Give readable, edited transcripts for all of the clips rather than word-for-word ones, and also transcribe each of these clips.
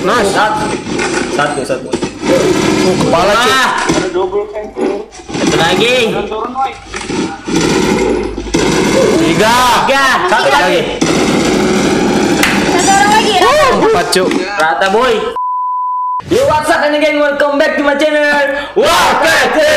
Nice. Satu. Kepala cek. Ada double vector. Satu lagi. Turun woi. 3. Satu lagi. Satu orang lagi. 4 cuk. Rata boy. Yo, what's up and again, welcome back to my channel. Warpeg Team.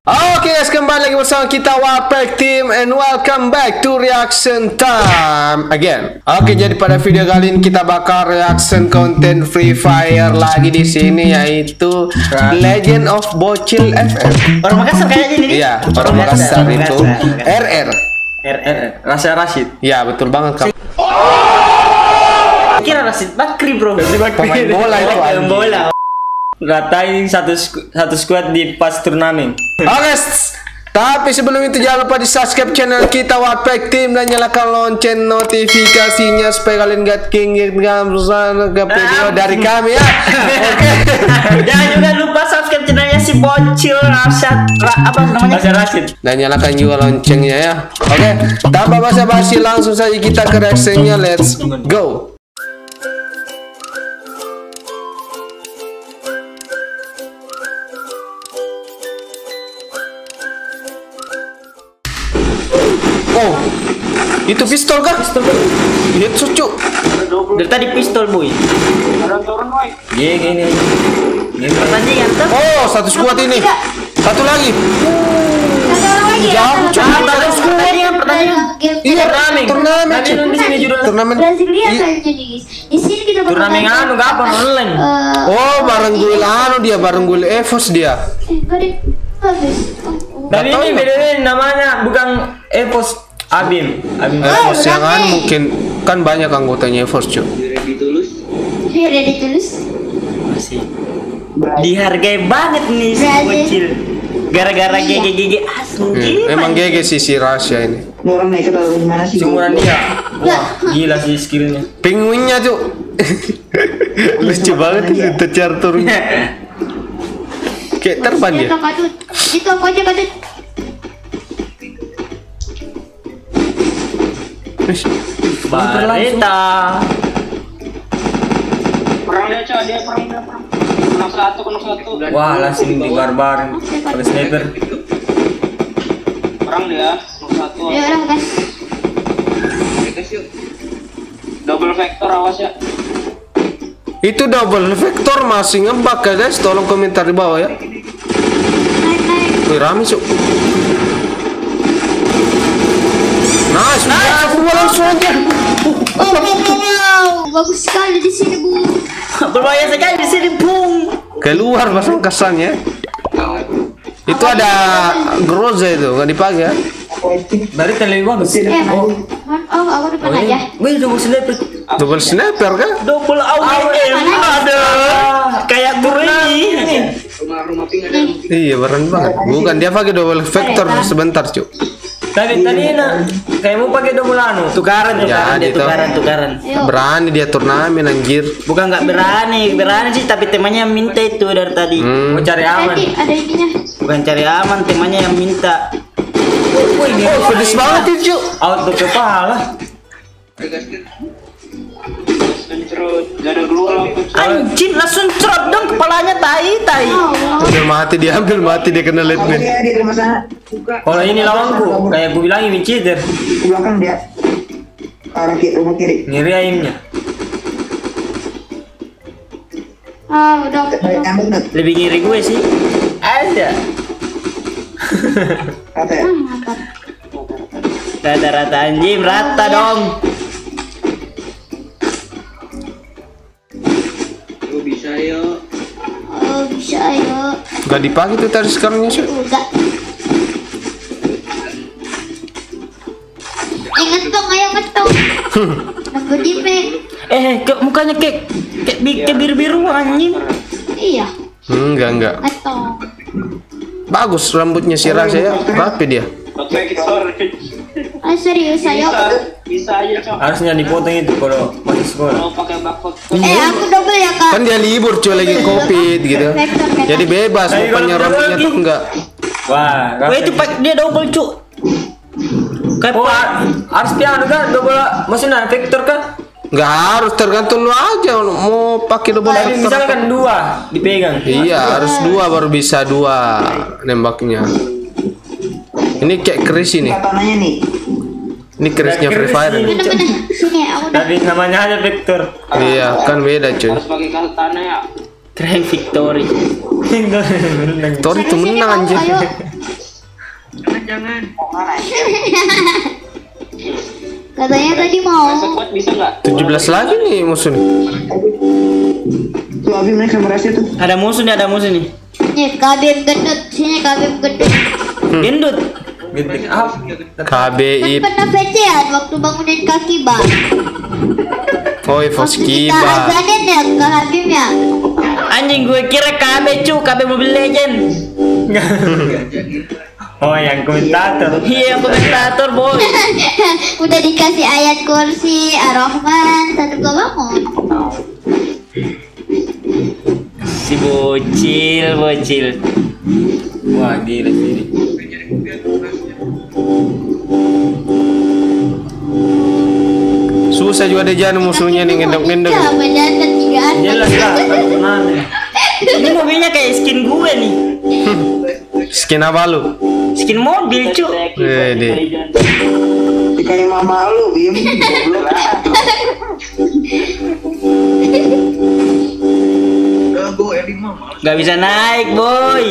Oke guys, kembali lagi bersama kita Warpeg Team and welcome back to reaction time again. Oke, jadi pada video kali ini kita bakal reaction konten Free Fire lagi di sini, yaitu Legend of Bocil FM. Orang Makassar kayaknya ini. Iya, orang Makassar itu RR. Rasa Rashid. Ya, betul banget kamu. Kira Rashid Bakri, bro. Pemain bola itu. Pemain bola. Ratain satu squad di pas turnamen. Oke, tapi sebelum itu jangan lupa di subscribe channel kita Warpeg Team dan nyalakan lonceng notifikasinya supaya kalian gak ketinggalan video dari kami ya. Oke. Jangan juga lupa subscribe channelnya si Bocil Rashid. Dan nyalakan juga loncengnya ya. Oke, tanpa basa-basi langsung saja kita ke reaksinya. Let's go. Oh, itu pistol kah? Pistol. Lihat cucu. Dari tadi pistol boy. Ada turun woi. Gini. Ini pertandingan tuh. Oh, satu squad ini. Satu lagi. Satu orang lagi. Jauh, Pertandingan. Iya, turnamen. Di sini judulnya. Turnamen. Brasilia kayaknya nih guys. Di sini kita bakal Turnamen anu kapan online? Oh, bareng gue dia, bareng gue EVOS dia. Enggak deh. Bagus. Tapi ini bedanya namanya bukan EVOS Abim. EVOS yang kan mungkin kan banyak anggotanya EVOS cuy. Iya, ready tulus. Masih dihargai banget nih si Bocil. Gara-gara GG asli. Emang GG si Rasya ini. Orang naik ke taruh gimana sih? Seumuran dia. Wah, gila sih skillnya. Penguinnya cuy. Lucu banget itu tercaturnya. Kayak terbang dia. Itu aku aja kadut. Barita. Perang dia perang. Kena satu. Wah, langsung dibarbarin. Oleh sniper. Perang dia. Kena satu. Ya orang guys. Double vector awas ya. Itu double vector masih ngebug ya guys. Tolong komentar di bawah ya. Naik. Wih, rame cuk. Nice. Aku langsung aja. Wow, bagus sekali di sini, Bu. Berbahaya sekali di sini, Bung. Keluar pasang kesannya. Itu ada Groza itu nggak dipakai ya. Dari telepon sini. Oh, aku depan aja. Wih, double sniper. Double sniper kan? Double AWM. Ada. Kayak ini. Rumah ping ada. Iya, beran banget. Bukan dia pakai double vector sebentar cuk. Tadi kayak mau pakai double anu, tukaran Ya, dia gitu. tukaran. Ayo. Berani dia turnamen anjir. Bukan nggak berani sih, tapi temannya yang minta itu dari tadi. Mau cari aman. Nanti ada ininya. Bukan cari aman, temannya yang minta. Wih, ini Pedes banget itu cuk. auto kepala. Kencrut. Gak ada keluar lampu. Anjing, langsung cerot dong kepalanya tai. Udah mati dia, hampir mati dia kena lead man. Dia di rumah sana. Buka. Kalau ini lawanku, kayak gue bilangin min cheater. Ke belakang dia. Arah kiri, rumah kiri. Ngiri aimnya. Udah. Ambil nut. Lebih ngiri gue sih. Ada. Kata ya. Mantap. Rata-rata anjing, rata dong. Bisa yo. Oh, bisa ayo. Gak dipakai tuh tadi sekarangnya sih. Enggak. Ngetong, ayo ngetong. Nunggu di pack. Mukanya kayak biru-biru anjing. Iya, Enggak. ngetong. Bagus rambutnya si Rasya ya. Rapi dia. Vector. Serius ayo. Bisa aja cok. Harusnya dipotong itu kalau masih sekolah. Kalau pakai barcode. Aku double ya kak. Kan dia libur cuy lagi Covid gitu. Vector. Jadi bebas mau punya rambutnya atau enggak. Wah, Wah itu pak dia double cuk. Kayak oh, harus piano kan double, maksudnya vektor kan? Nggak harus, tergantung lu aja mau pakai double Tapi vector. misalkan dua dipegang. Iya, harus dua baru bisa dua nembaknya. Ini kayak keris ini. Katananya nih. Ini kerisnya Free Fire. Bener sini aku udah. Tapi namanya aja vektor. Iya, kan beda cuy. Harus pakai katana ya. keren Victory. Tor itu Sini, menang mau, anjir. ayo. Jangan. Katanya tadi mau. Sekuat bisa nggak? 17 lagi nih musuh nih. Tuh Abi mereka berhasil tuh. Ada musuh nih, ada musuh nih. Nih kabim gendut, sini kabim gendut. Gendut. Gendut apa? Kan KBI. pernah VC-an waktu bangunin kaki bang. Oi, Kita Foskiba. azanin ya ke Habib ya. Anjing gue kira KB cu, KB Mobile Legend. Oh, yang komentator. Iya yang komentator boy. Udah dikasih ayat kursi Ar-Rahman satu gua bangun. Si bocil, bocil. Wah, gila ini. Susah juga deh jangan musuhnya nih ngendong-ngendong. Ya, mendadak 3 Jelas lah, mana? Ini mobilnya kayak skin gue nih. Skin apa lu? Skin mobil cu. Wede. Dikali mama lu, Bim. Goblok. Gak bisa naik boy.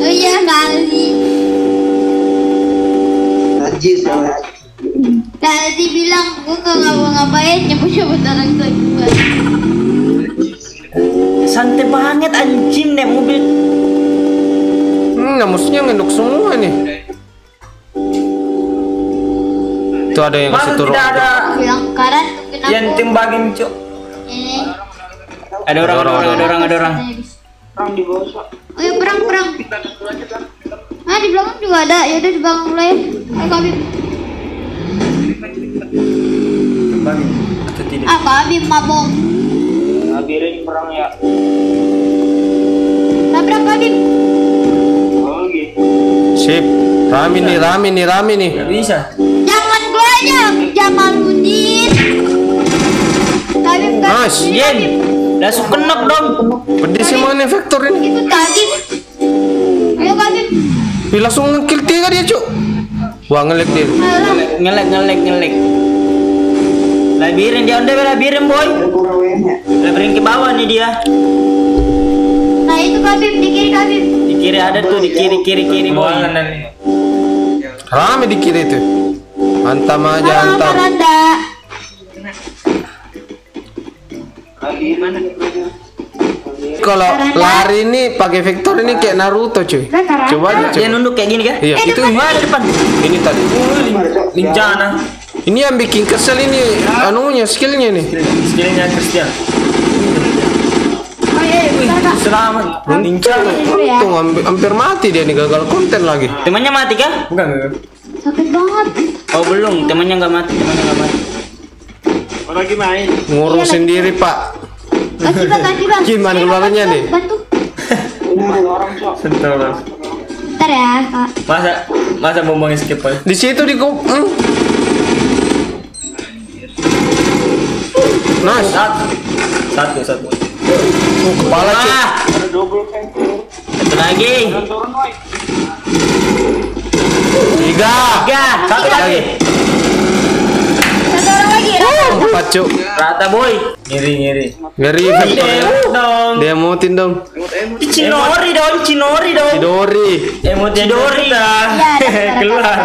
Oh iya kali. Najis ya. Tadi bilang gua nggak ngapa-ngapain nyebut-nyebut orang tua gua. Santai banget anjing nih mobil. Nah, musuhnya ngenduk semua nih. Tuh ada yang kasih Masa turun. tidak ada Bilang karan mungkin aku. yang timbangin, Cuk? Ini. Ada orang. Orang di bawah. Sok. Oh ya perang. Ah di belakang juga ada. Ya udah di belakang mulai. Ayo Kabib. Timbangin atau tidak? Ah Kabib mabok. Habirin perang ya. Tabrak Kabib. Oh gitu. Sip. Rame nih. Gak bisa. Jangan gua aja. Jamaluddin. Kabib kan. Nice. Yen, langsung kenok dong. Pedis sih mana vektor ini? Itu Kabib. Ayo Kabib. Ih, langsung ngekill 3 dia, Cuk. Wah, ngelek dia. Ngelek. Labirin dia labirin boy. Labirin ke bawah nih dia. Nah itu Kabib di kiri Kabib. Di kiri ada tuh, di kiri boy. Rame di kiri itu. Hantam aja, Halo hantam. Maranda. Lagi mana? Kalau lari ini pakai vektor ini kayak Naruto, cuy. Coba aja, Dia coba. nunduk kayak gini kan? Iya, itu Mana depan? ini tadi. Lincana. Ini yang bikin kesel ini anunya, skillnya nih. Skillnya Christian. Oh iya, iya. Selamat. Lincana. Untung hampir mati dia nih, gagal konten lagi. Temannya mati kah? Bukan. Sakit banget. Oh belum, temannya nggak mati. Lagi main. Ngurus sendiri, Pak. Kasih bang. Gimana keluarnya nih? Bantu. Orang sok. Sentuh. Bentar ya kak. Masa bombongnya skip aja. Di situ di Nice. Satu. Kepala, cuy. Ah, Ada double kan. satu lagi. Turun woi. 3. Satu lagi. Satu orang lagi. 4, Cuk. Rata boy. Ngiri. Ngeri vektor. Dong. Dia mutin dong. Cinori dong. Dori. Emot Dori. Iya, ada Keluar.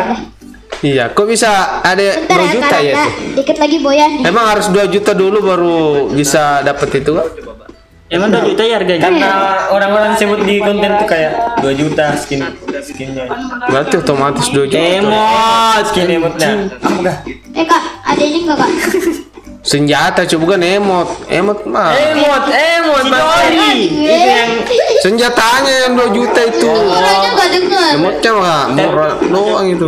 Iya, kok bisa ada Bentar 2 juta ya Kak. tuh? Dikit lagi Boyan. Emang harus 2 juta dulu baru bisa dapet itu kan? Emang 2 juta ya harganya? Karena orang-orang sebut di konten tuh kayak 2 juta skinnya. Berarti otomatis 2 juta. Emot. Skin emotnya. Apa? Kak, ada ini enggak kak? Senjata coba bukan emot. Emot mah. Emot. Dori. Itu yang Senjatanya yang 2 juta itu. Orangnya enggak dengar. Emotnya mah murah doang itu.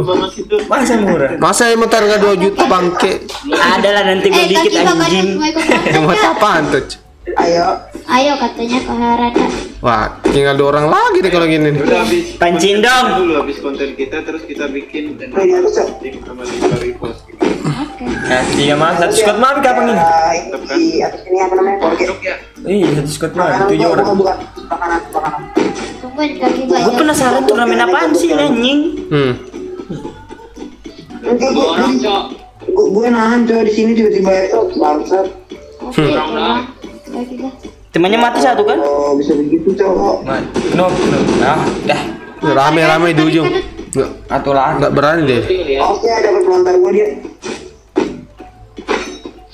masa murah. Masa emot harga 2 juta bangke? Ada lah nanti gue dikit Kaki bakal anjing. semua ikut Emot apaan tuh? Ayo. Ayo katanya ke Harada. Wah, tinggal 2 orang lagi deh kalau gini nih. Udah habis Pancing dong. dulu habis konten kita terus kita bikin Di atas ya. sama 5 repost. Oke. 3 mas, 1 squad mah kapan ini? Di atas ini apa namanya? Korget. Ya. Ih, 1 squad mah 7 orang. Bukan makanan. Tungguin kaki banyak. Gue penasaran turnamen apaan sih anjing? Nanti 2 orang, Cok. gue nahan coy di sini tiba-tiba itu bangsat. Oke, pulang. Kaki dah. Temannya mati 1 kan? Oh bisa begitu cowok. No. Ah, dah. Rame-rame di ujung. Atulah. Nggak berani deh. Oke dapat pelontar gue dia.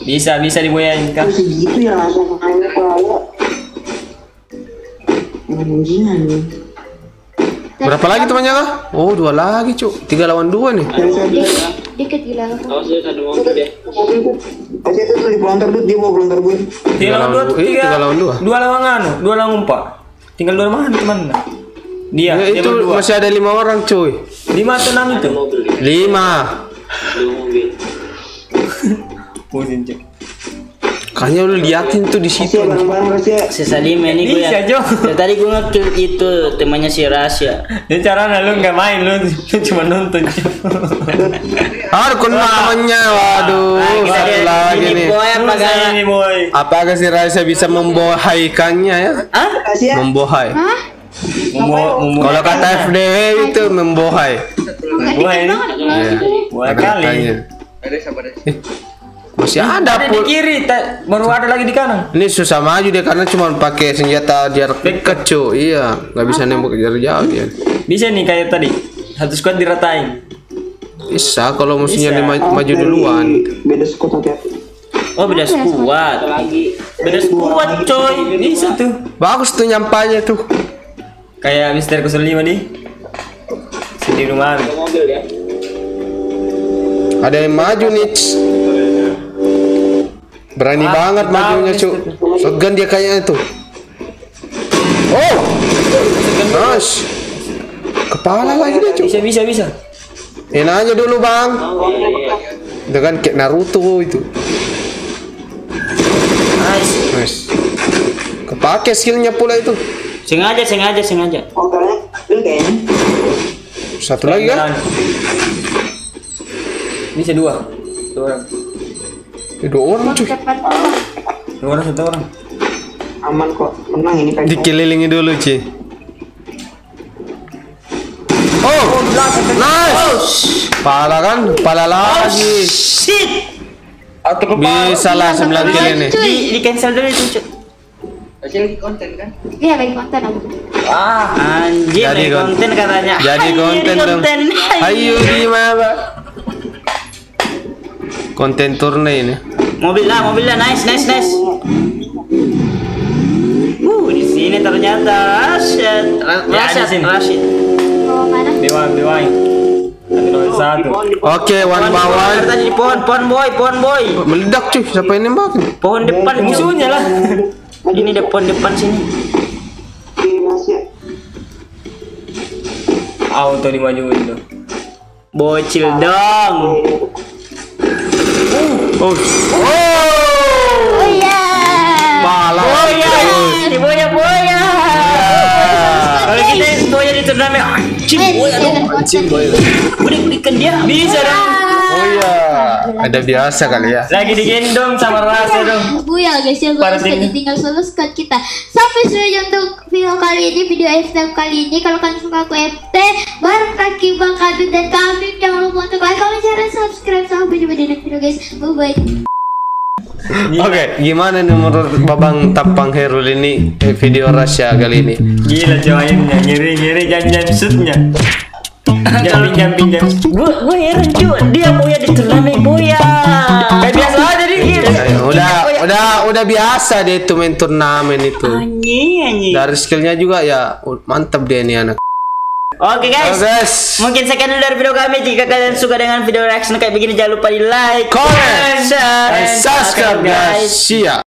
Bisa diboyain kan? Terus segitu ya langsung main ke bawah. Anjingan nih. Berapa lagi temannya kah? Oh, 2 lagi, Cuk. 3 lawan 2 nih. Dikit gila. Awas dia ada mobil deh. Oke itu tuh di pelontar tuh dia mau pelontar gue. 3 lawan 2, 3 lawan 2. 2 lawan anu, 2 lawan 4. Tinggal 2 mana teman? Dia Ya, itu berdua. masih ada 5 orang, cuy. 5 atau 6 itu? Mobil deh. 5. Ada mobil. Pusing cek. Kayaknya lu liatin tuh di situ. Kasih barang-barang kasih. Sisa 5 ini gue Bisa, ya. Jo. Ya, tadi gue nge-kill itu temannya si Rasya. Ini caranya lu nggak main, lu cuma nonton. Harus kena temannya. Waduh, Kita satu lihat lagi ini nih. boy apa gak? Ini boy. Apakah si Raisa bisa membohaikannya ya? Hah? Kasih ya. Membohai. Hah? Kalau kata FDW itu membohai. Boy. Iya. Boy Ada kali. katanya. Ada sabar deh. Masih ada Ada di pul. kiri, baru ada lagi di kanan. Ini susah maju dia karena cuma pakai senjata jarak dekat, cuy. Iya, nggak bisa nembak jarak jauh dia. Bisa nih kayak tadi. 1 squad diratain. Bisa kalau musuhnya Bisa. maju duluan. Beda skot hati-hati. Oh beda squad. Beda squad coy. Bisa tuh. Bagus tuh nyampanya tuh. Kayak Mister 05 nih. Di rumah. Ada mobil ya. Ada yang maju nih. Berani banget majunya, cu. Shotgun dia kayaknya tuh. Oh, nice. Kepala lagi dia, cu. Bisa. Enak aja dulu, bang. Itu kan kayak Naruto itu. Nice. Kepake skillnya pula itu. Sengaja. Motornya ini kayaknya. Satu lagi kan? Bisa 2 orang. 2 orang, cuy. 2 orang 1 orang. Aman kok. Menang ini Pak. Dikelilingi dulu, Ci. Oh, nice. Pala kan? Pala lagi. Shit. Bisa lah 9 kill ini. Di cancel dulu itu cuy. Masih lagi konten kan? Iya lagi konten aku. Anjir, Jadi jadi konten katanya. Jadi konten dong. Ayo di mana? Konten turne ini. Mobil lah, nice. Di sini ternyata Rashid. Rashid. Oh mana? Dewa. Satu. Oke, one by one. Tadi di pohon boy. Meledak, cuy. Siapa yang nembak? Pohon depan Musuhnya lah. Ini depan sini. Masih. Auto dimajuin tuh. Bocil dong. Oh. Oh iya. Pala. Di boya. Kalau kita boya di turnamen anjing boya dong. Udah berikan dia. Bisa dong. Oh iya. Ada biasa kali ya. Lagi digendong sama Rasa dong. Bu ya guys ya, gue Para sudah tim. tinggal solo squad kita. Sampai saja untuk video kali ini, video FT kali ini. Kalau kalian suka aku FT bareng kaki Bang Kadut dan kami, jangan lupa untuk like, comment, share, dan subscribe. Sampai jumpa di next video guys. Bye bye. Oke, gimana nih menurut Babang Tapang Herul ini video Rasya kali ini? Gila coynya, ngiri jangan shootnya. Pinjam. Gue heran cuy, dia boya di turnamen boya. Kayak biasa aja nih. Udah biasa deh itu main turnamen itu. Anjing. Dari skillnya juga ya mantap dia nih anak. Oke guys. Oke, guys. Mungkin sekian dulu dari video kami. Jika kalian suka dengan video reaction kayak begini, jangan lupa di like, Comment, and subscribe guys. See ya.